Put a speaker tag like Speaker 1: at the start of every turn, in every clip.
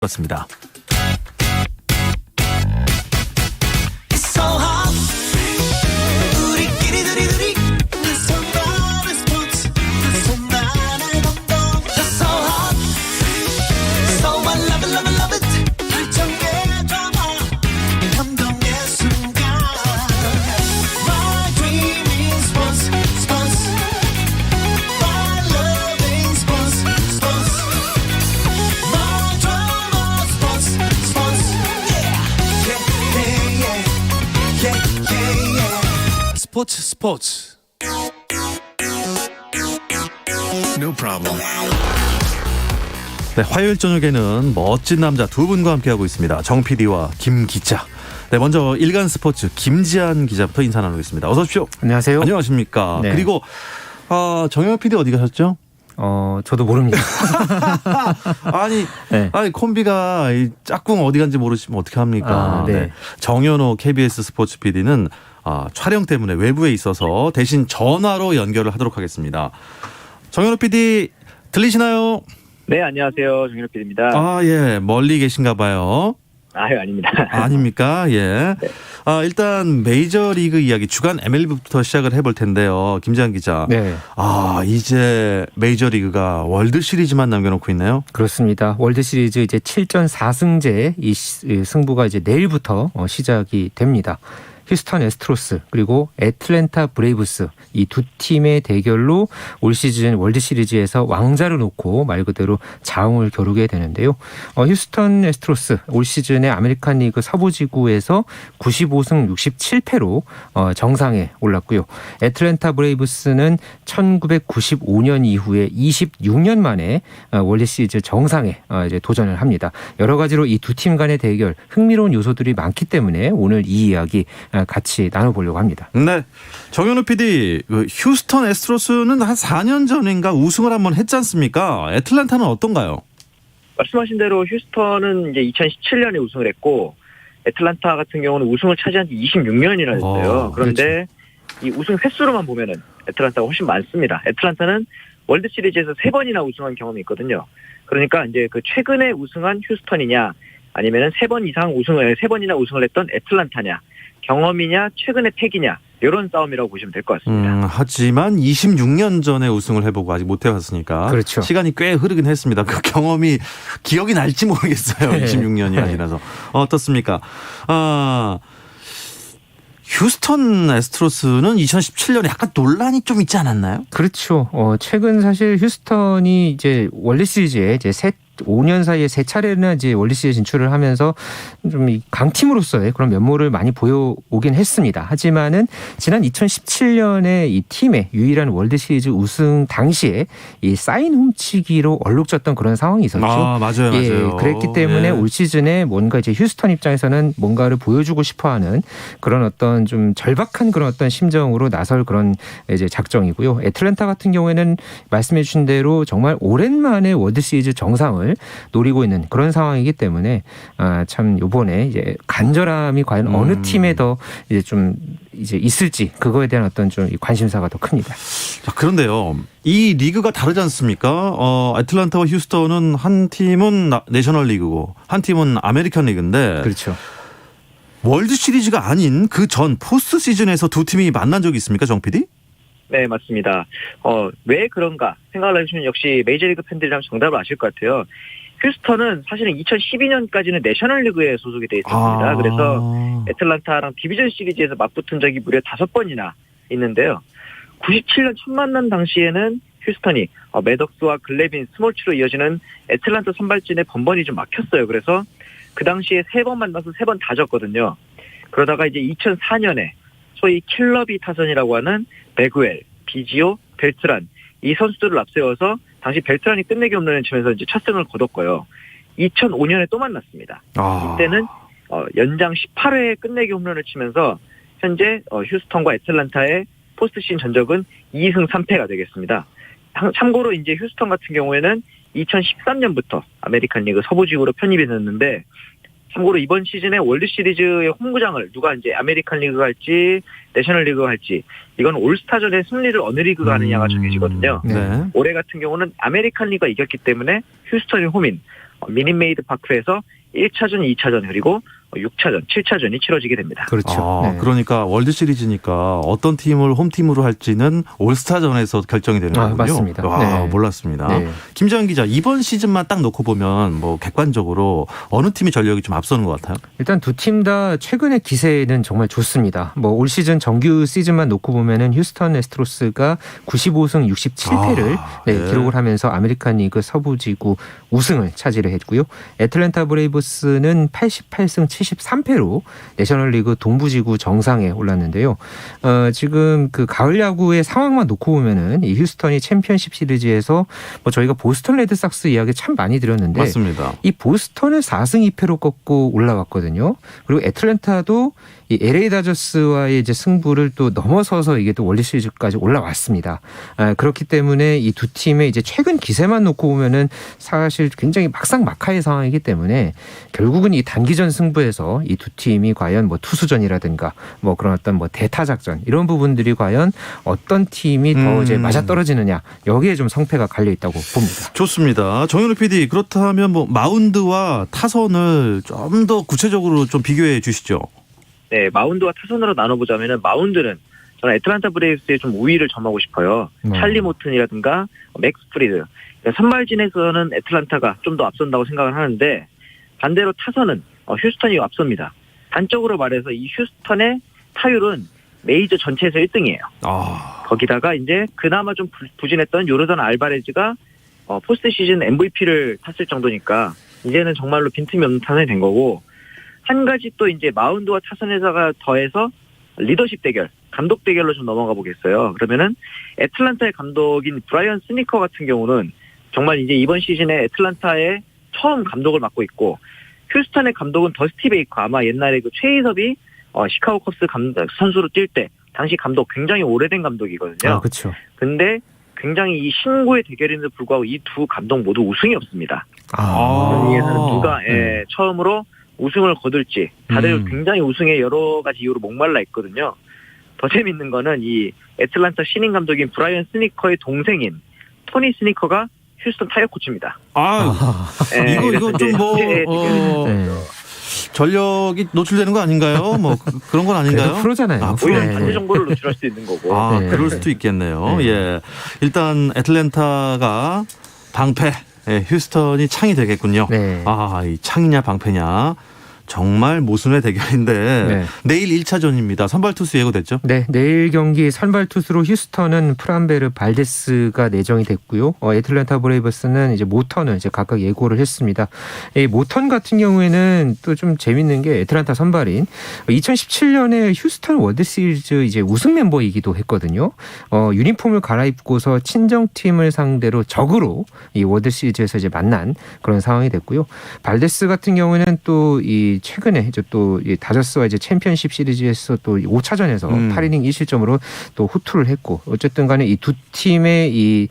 Speaker 1: 그렇습니다. 스포츠. No problem. 네, 화요일 저녁에는 멋진 남자 두 분과 함께하고 있습니다. 정 PD와 김 기자. 네, 먼저 일간 스포츠 김지한 기자부터 인사 나누겠습니다. 어서 오십시오.
Speaker 2: 안녕하세요.
Speaker 1: 안녕하십니까.
Speaker 2: 네.
Speaker 1: 그리고 정영혁 PD 어디 가셨죠?
Speaker 2: 저도 모릅니다.
Speaker 1: 아니 콤비가 이 짝꿍 어디 간지 모르시면 어떻게 합니까? 네. 정현호 KBS 스포츠 PD는 촬영 때문에 외부에 있어서 대신 전화로 연결을 하도록 하겠습니다. 정현호 PD 들리시나요?
Speaker 3: 네, 안녕하세요. 정현호 PD입니다.
Speaker 1: 예. 멀리 계신가 봐요.
Speaker 3: 아닙니다.
Speaker 1: 아닙니까? 예.
Speaker 3: 네.
Speaker 1: 일단 메이저리그 이야기 주간 MLB부터 시작을 해볼 텐데요. 김지한 기자.
Speaker 2: 네.
Speaker 1: 이제 메이저리그가 월드시리즈만 남겨놓고 있네요.
Speaker 2: 그렇습니다. 월드시리즈 이제 7전 4승제 이 승부가 이제 내일부터 시작이 됩니다. 휴스턴 애스트로스 그리고 애틀랜타 브레이브스 이 두 팀의 대결로 올 시즌 월드시리즈에서 왕자를 놓고 말 그대로 자웅을 겨루게 되는데요. 휴스턴 애스트로스 올 시즌의 아메리칸 리그 서부지구에서 95승 67패로 정상에 올랐고요. 애틀랜타 브레이브스는 1995년 이후에 26년 만에 월드시리즈 정상에 이제 도전을 합니다. 여러 가지로 이 두 팀 간의 대결 흥미로운 요소들이 많기 때문에 오늘 이 이야기 같이 나눠보려고 합니다.
Speaker 1: 네, 정현우 PD, 휴스턴 애스트로스는 한 4년 전인가 우승을 한번 했지 않습니까? 애틀랜타는 어떤가요?
Speaker 3: 말씀하신 대로 휴스턴은 이제 2017년에 우승을 했고 애틀랜타 같은 경우는 우승을 차지한 지 26년이나 됐어요. 그런데 그렇죠. 이 우승 횟수로만 보면은 애틀랜타가 훨씬 많습니다. 애틀랜타는 월드 시리즈에서 3번이나 우승한 경험이 있거든요. 그러니까 이제 그 최근에 우승한 휴스턴이냐 아니면은 3번이나 우승을 했던 애틀랜타냐. 경험이냐 최근의 패기냐 이런 싸움이라고 보시면 될 것 같습니다.
Speaker 1: 하지만 26년 전에 우승을 해보고 아직 못 해봤으니까
Speaker 2: 그렇죠.
Speaker 1: 시간이 꽤 흐르긴 했습니다. 그 경험이 기억이 날지 모르겠어요.
Speaker 2: 네.
Speaker 1: 26년이 아니라서. 어떻습니까? 휴스턴 애스트로스는 2017년에 약간 논란이 좀 있지 않았나요?
Speaker 2: 그렇죠. 최근 사실 휴스턴이 이제 월드시리즈에 이제 5년 사이에 3차례나 이제 월드시리즈 진출을 하면서 좀 강팀으로서의 그런 면모를 많이 보여오긴 했습니다. 하지만은 지난 2017년에 이 팀의 유일한 월드시리즈 우승 당시에 이 사인 훔치기로 얼룩졌던 그런 상황이 있었죠.
Speaker 1: 맞아요.
Speaker 2: 그랬기 때문에 올 시즌에 뭔가 이제 휴스턴 입장에서는 뭔가를 보여주고 싶어하는 그런 어떤 좀 절박한 그런 어떤 심정으로 나설 그런 이제 작정이고요. 애틀랜타 같은 경우에는 말씀해주신 대로 정말 오랜만에 월드시리즈 정상을 노리고 있는 그런 상황이기 때문에 참 이번에 이제 간절함이 과연 어느 팀에 더 이제 좀 이제 있을지 그거에 대한 어떤 좀 관심사가 더 큽니다.
Speaker 1: 자, 그런데요, 이 리그가 다르지 않습니까? 애틀랜타와 휴스턴은 한 팀은 내셔널 리그고 한 팀은 아메리칸 리그인데.
Speaker 2: 그렇죠.
Speaker 1: 월드 시리즈가 아닌 그 전 포스트 시즌에서 두 팀이 만난 적이 있습니까, 정 PD?
Speaker 3: 네, 맞습니다. 왜 그런가 생각을 해주시면 역시 메이저리그 팬들이라면 정답을 아실 것 같아요. 휴스턴은 사실은 2012년까지는 내셔널리그에 소속이 돼 있었습니다. 그래서 애틀랜타랑 디비전 시리즈에서 맞붙은 적이 무려 5번이나 있는데요. 97년 첫 만난 당시에는 휴스턴이 매덕스와 글래빈, 스몰츠로 이어지는 애틀랜타 선발진의 번번이 좀 막혔어요. 그래서 그 당시에 3번 만나서 3번 다 졌거든요. 그러다가 이제 2004년에 소위 킬러비 타선이라고 하는 배구엘, 비지오, 벨트란 이 선수들을 앞세워서 당시 벨트란이 끝내기 홈런을 치면서 이제 첫 승을 거뒀고요. 2005년에 또 만났습니다. 이때는 연장 18회에 끝내기 홈런을 치면서 현재 휴스턴과 애틀랜타의 포스트 시즌 전적은 2승 3패가 되겠습니다. 참고로 이제 휴스턴 같은 경우에는 2013년부터 아메리칸 리그 서부지구로 편입이 됐는데 참고로 이번 시즌에 월드시리즈의 홈구장을 누가 이제 아메리칸 리그가 할지 내셔널 리그가 할지 이건 올스타전의 승리를 어느 리그가 하느냐가 정해지거든요.
Speaker 1: 네.
Speaker 3: 올해 같은 경우는 아메리칸 리그가 이겼기 때문에 휴스턴이 홈인 미닛메이드 파크에서 1차전, 2차전 그리고 6차전, 7차전이 치러지게 됩니다.
Speaker 2: 그렇죠. 네.
Speaker 1: 그러니까 월드 시리즈니까 어떤 팀을 홈팀으로 할지는 올스타전에서 결정이 되는 거군요.
Speaker 2: 맞습니다.
Speaker 1: 와,
Speaker 2: 네.
Speaker 1: 몰랐습니다.
Speaker 2: 네.
Speaker 1: 김재환 기자, 이번 시즌만 딱 놓고 보면 뭐 객관적으로 어느 팀이 전력이 좀 앞서는 것 같아요?
Speaker 2: 일단 두 팀 다 최근의 기세는 정말 좋습니다. 뭐 올 시즌 정규 시즌만 놓고 보면은 휴스턴 애스트로스가 95승 67패를
Speaker 1: 네.
Speaker 2: 기록을 하면서 아메리칸 리그 서부지구 우승을 차지를 했고요. 애틀랜타 브레이브스는 88승 73패로 내셔널리그 동부지구 정상에 올랐는데요. 지금 그 가을 야구의 상황만 놓고 보면은 이 휴스턴이 챔피언십 시리즈에서 뭐 저희가 보스턴 레드삭스 이야기 참 많이 드렸는데
Speaker 1: 맞습니다.
Speaker 2: 이 보스턴을 4승 2패로 꺾고 올라왔거든요. 그리고 애틀랜타도 이 LA 다저스와의 이제 승부를 또 넘어서서 이게 또 월드 시리즈까지 올라왔습니다. 그렇기 때문에 이 두 팀의 이제 최근 기세만 놓고 보면은 사실 굉장히 막상막하의 상황이기 때문에 결국은 이 단기전 승부에서 이 두 팀이 과연 뭐 투수전이라든가 뭐 그런 어떤 뭐 대타작전 이런 부분들이 과연 어떤 팀이 더 이제 맞아떨어지느냐 여기에 좀 성패가 갈려 있다고 봅니다.
Speaker 1: 좋습니다. 정현우 PD, 그렇다면 뭐 마운드와 타선을 좀 더 구체적으로 좀 비교해 주시죠.
Speaker 3: 네, 마운드와 타선으로 나눠보자면은 마운드는 저는 애틀랜타 브레이브스에 좀 우위를 점하고 싶어요. 찰리 모튼이라든가 맥스 프리드. 선발진에서는 애틀랜타가 좀 더 앞선다고 생각을 하는데 반대로 타선은 휴스턴이 앞섭니다. 단적으로 말해서 이 휴스턴의 타율은 메이저 전체에서 1등이에요. 거기다가 이제 그나마 좀 부진했던 요르단 알바레즈가 포스트 시즌 MVP를 탔을 정도니까 이제는 정말로 빈틈이 없는 타선이 된 거고 한 가지 또 이제 마운드와 타선에다가 더해서 리더십 대결, 감독 대결로 좀 넘어가 보겠어요. 그러면은 애틀랜타의 감독인 브라이언 스니커 같은 경우는 정말 이제 이번 시즌에 애틀랜타의 처음 감독을 맡고 있고 휴스턴의 감독은 더스티 베이커 아마 옛날에 그 최희섭이 시카고 컵스 선수로 뛸 때 당시 감독 굉장히 오래된 감독이거든요.
Speaker 2: 그렇죠.
Speaker 3: 근데 굉장히 이 신고의 대결인데도 불구하고 이 두 감독 모두 우승이 없습니다. 그런 이에서는 누가 처음으로 우승을 거둘지 다들 굉장히 우승에 여러 가지 이유로 목말라 있거든요. 더 재밌는 거는 이 애틀랜타 신인 감독인 브라이언 스니커의 동생인 토니 스니커가 휴스턴 타격 코치입니다.
Speaker 1: 이거 좀 뭐 전력이 노출되는 거 아닌가요? 뭐 그런 건 아닌가요?
Speaker 2: 프로잖아요.
Speaker 3: 오히려 반대 정보를 노출할 수도 있는 거고.
Speaker 1: 그럴 수도 있겠네요. 예, 일단 애틀랜타가 방패, 휴스턴이 창이 되겠군요.
Speaker 2: 네.
Speaker 1: 이 창이냐 방패냐. 정말 모순의 대결인데 내일 1차전입니다. 선발 투수 예고됐죠?
Speaker 2: 네, 내일 경기 선발 투수로 휴스턴은 프란베르 발데스가 내정이 됐고요. 애틀랜타 브레이브스는 이제 모턴을 이제 각각 예고를 했습니다. 이 모턴 같은 경우에는 또 좀 재밌는 게 애틀랜타 선발인 2017년에 휴스턴 월드 시리즈 이제 우승 멤버이기도 했거든요. 유니폼을 갈아입고서 친정팀을 상대로 적으로 이 월드 시리즈에서 이제 만난 그런 상황이 됐고요. 발데스 같은 경우에는 또 이 최근에 이제 또 이 다저스와 이제 챔피언십 시리즈에서 또 5차전에서 8이닝 1실점으로 또 호투를 했고 어쨌든 간에 이 두 팀의 이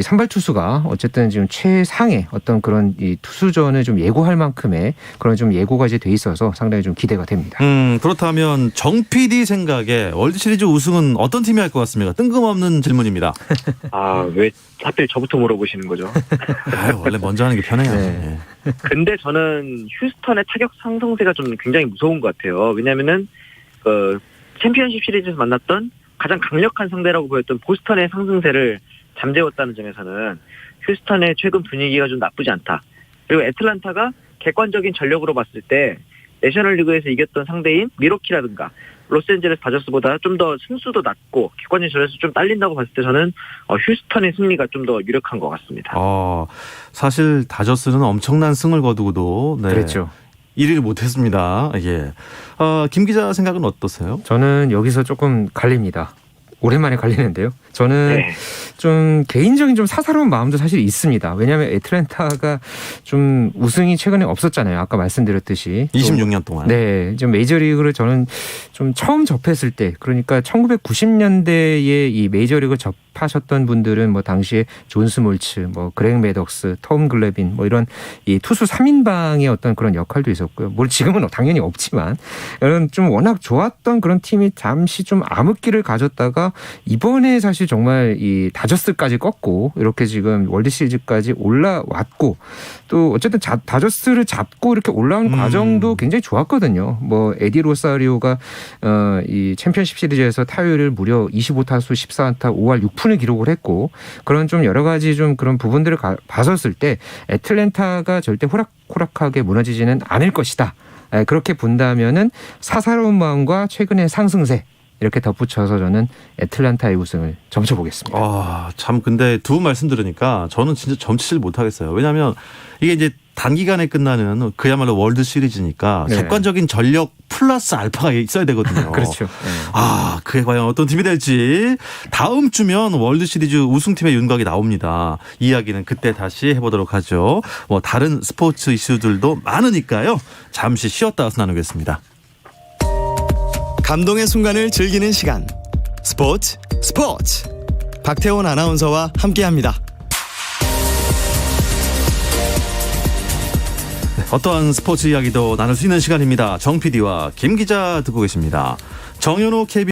Speaker 2: 선발 투수가 어쨌든 지금 최상의 어떤 그런 이 투수전을 좀 예고할 만큼의 그런 좀 예고가 이제 돼 있어서 상당히 좀 기대가 됩니다.
Speaker 1: 그렇다면 정 PD 생각에 월드 시리즈 우승은 어떤 팀이 할 것 같습니까? 뜬금없는 질문입니다.
Speaker 3: 왜 하필 저부터 물어보시는 거죠?
Speaker 1: 원래 먼저 하는 게 편해요.
Speaker 2: 네.
Speaker 3: 근데 저는 휴스턴의 타격 상승세가 좀 굉장히 무서운 것 같아요. 왜냐면은 챔피언십 시리즈에서 만났던 가장 강력한 상대라고 보였던 보스턴의 상승세를 잠재웠다는 점에서는 휴스턴의 최근 분위기가 좀 나쁘지 않다. 그리고 애틀랜타가 객관적인 전력으로 봤을 때 내셔널리그에서 이겼던 상대인 미러키라든가 로스앤젤레스 다저스보다 좀 더 승수도 낮고 객관적인 전력에서 좀 딸린다고 봤을 때 저는 휴스턴의 승리가 좀 더 유력한 것 같습니다.
Speaker 1: 사실 다저스는 엄청난 승을 거두고도
Speaker 2: 그렇죠.
Speaker 1: 1위를 못했습니다. 예. 김 기자 생각은 어떠세요?
Speaker 2: 저는 여기서 조금 갈립니다. 오랜만에 갈리는데요. 저는 좀 개인적인 좀 사사로운 마음도 사실 있습니다. 왜냐하면 애틀랜타가 좀 우승이 최근에 없었잖아요. 아까 말씀드렸듯이
Speaker 1: 26년 동안.
Speaker 2: 네, 좀 메이저리그를 저는 좀 처음 접했을 때, 그러니까 1990년대에 이 메이저리그 접하셨던 분들은 뭐 당시에 존 스몰츠, 뭐 그렉 매덕스, 톰 글래빈, 뭐 이런 이 투수 3인방의 어떤 그런 역할도 있었고요. 뭘 지금은 당연히 없지만 이런 좀 워낙 좋았던 그런 팀이 잠시 좀 암흑기를 가졌다가 선수가 이번에 사실 정말 이 다저스까지 꺾고 이렇게 지금 월드 시리즈까지 올라왔고 또 어쨌든 다저스를 잡고 이렇게 올라온 과정도 굉장히 좋았거든요. 뭐 에디 로사리오가 이 챔피언십 시리즈에서 타율을 무려 25타수 14안타 5할 6푼을 기록을 했고 그런 좀 여러 가지 좀 그런 부분들을 봤었을 때 애틀랜타가 절대 호락호락하게 무너지지는 않을 것이다. 그렇게 본다면은 사사로운 마음과 최근의 상승세 이렇게 덧붙여서 저는 애틀랜타의 우승을 점쳐보겠습니다.
Speaker 1: 참 근데 두 분 말씀 들으니까 저는 진짜 점치질 못하겠어요. 왜냐하면 이게 이제 단기간에 끝나는 그야말로 월드 시리즈니까
Speaker 2: 네.
Speaker 1: 객관적인 전력 플러스 알파가 있어야 되거든요.
Speaker 2: 그렇죠. 네.
Speaker 1: 그게 과연 어떤 팀이 될지 다음 주면 월드 시리즈 우승팀의 윤곽이 나옵니다. 이야기는 그때 다시 해보도록 하죠. 뭐 다른 스포츠 이슈들도 많으니까요. 잠시 쉬었다 와서 나누겠습니다.
Speaker 4: 감동의 순간을 즐기는 시간 스포츠 박태원 아나운서와 함께합니다.
Speaker 1: 어떠한 스포츠 이야기도 나눌 수 있는 시간입니다. 정 PD와 김 기자 듣고 계십니다. 정연호 KBS